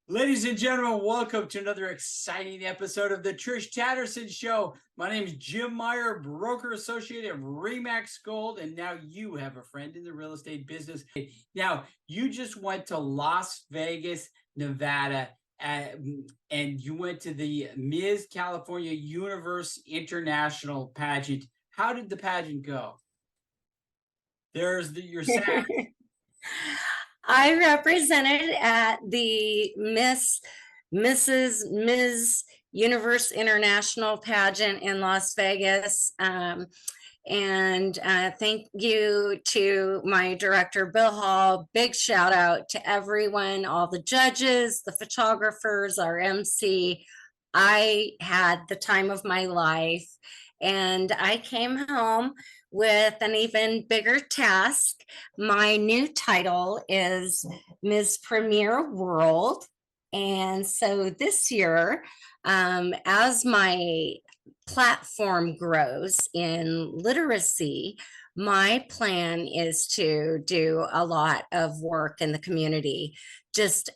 Ladies and gentlemen, welcome to another exciting episode of the Trish Tatterson Show. My name is Jim Meyer, broker associate of Remax Gold, and now you have a friend in the real estate business. Now, you just went to Las Vegas, Nevada, and you went to the Ms. California Universe International pageant. How did the pageant go? There's your sack. I represented at the Ms. Universe International pageant in Las Vegas. And thank you to my director, Bill Hall. Big shout out to everyone, all the judges, the photographers, our MC. I had the time of my life, and I came home with an even bigger task. My new title is Ms. Premier World. And so this year, as my platform grows in literacy, my plan is to do a lot of work in the community, just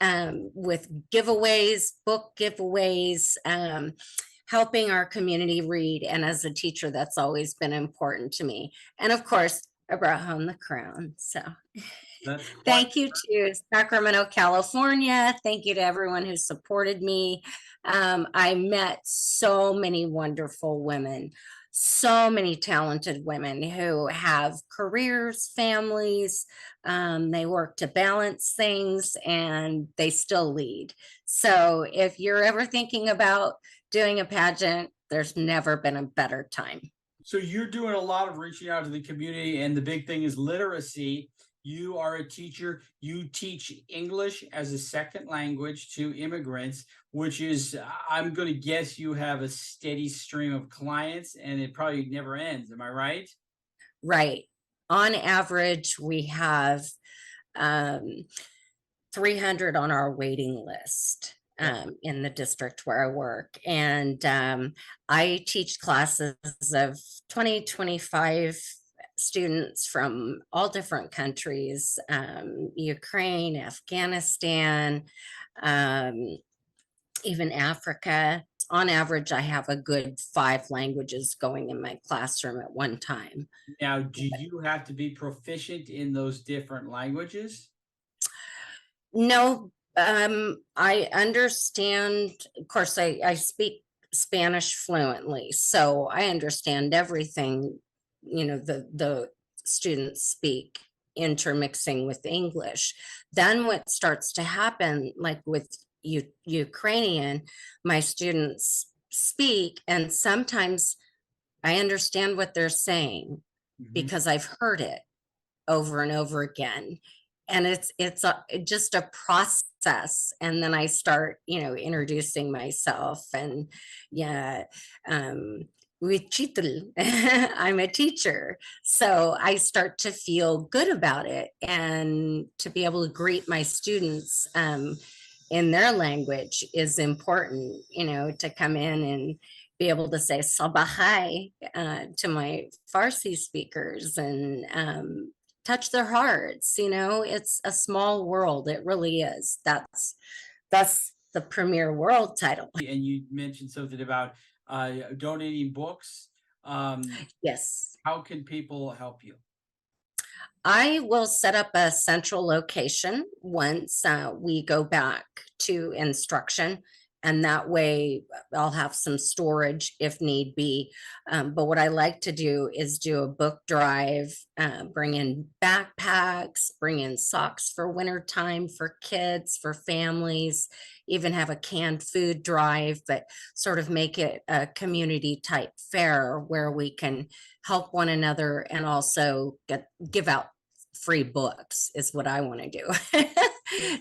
with giveaways, book giveaways, helping our community read. And as a teacher, that's always been important to me. And of course, I brought home the crown. So thank you to Sacramento, California. Thank you to everyone who supported me. I met so many wonderful women, so many talented women who have careers, families. They work to balance things and they still lead. So if you're ever thinking about doing a pageant, there's never been a better time. So you're doing a lot of reaching out to the community, and the big thing is literacy. You are a teacher. You teach English as a second language to immigrants, which is, I'm going to guess you have a steady stream of clients and it probably never ends. Am I right? Right. On average, we have 300 on our waiting list in the district where I work. And I teach classes of 20, 25 students from all different countries, Ukraine, Afghanistan, even Africa. On average, I have a good 5 languages going in my classroom at one time. Now, do you have to be proficient in those different languages? No, I understand. Of course, I speak Spanish fluently, so I understand everything, the students speak, intermixing with English. Then what starts to happen, like with Ukrainian, my students speak, and sometimes I understand what they're saying because I've heard it over and over again. And it's just a process. And then I start, introducing myself, and yeah, I'm a teacher. So I start to feel good about it, and to be able to greet my students in their language is important, to come in and be able to say sabahai to my Farsi speakers, and touch their hearts. It's a small world. It really is. That's the Premier World title. And you mentioned something about donating books. Yes. How can people help you? I will set up a central location once we go back to instruction, and that way I'll have some storage if need be. But what I like to do is do a book drive, bring in backpacks, bring in socks for wintertime for kids, for families, even have a canned food drive, but sort of make it a community type fair where we can help one another, and also give out free books is what I want to do.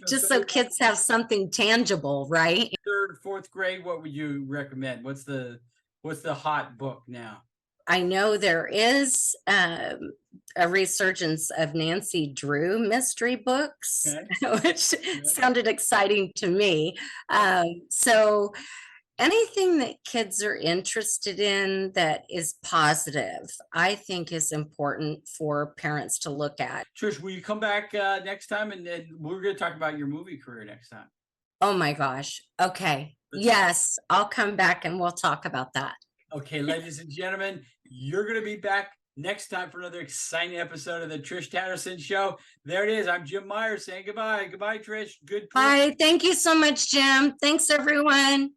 Just so kids have something tangible, right? 3rd, 4th grade, what would you recommend? What's the hot book now? I know there is a resurgence of Nancy Drew mystery books, which sounded exciting to me. So anything that kids are interested in that is positive, I think is important for parents to look at. Trish, will you come back next time? And we're going to talk about your movie career next time. Oh my gosh. Okay. Let's talk. Yes, I'll come back and we'll talk about that. Okay, ladies and gentlemen, you're going to be back next time for another exciting episode of the Trish Tatterson Show. There it is. I'm Jim Meyer saying goodbye. Goodbye, Trish. Good. Bye. Thank you so much, Jim. Thanks, everyone.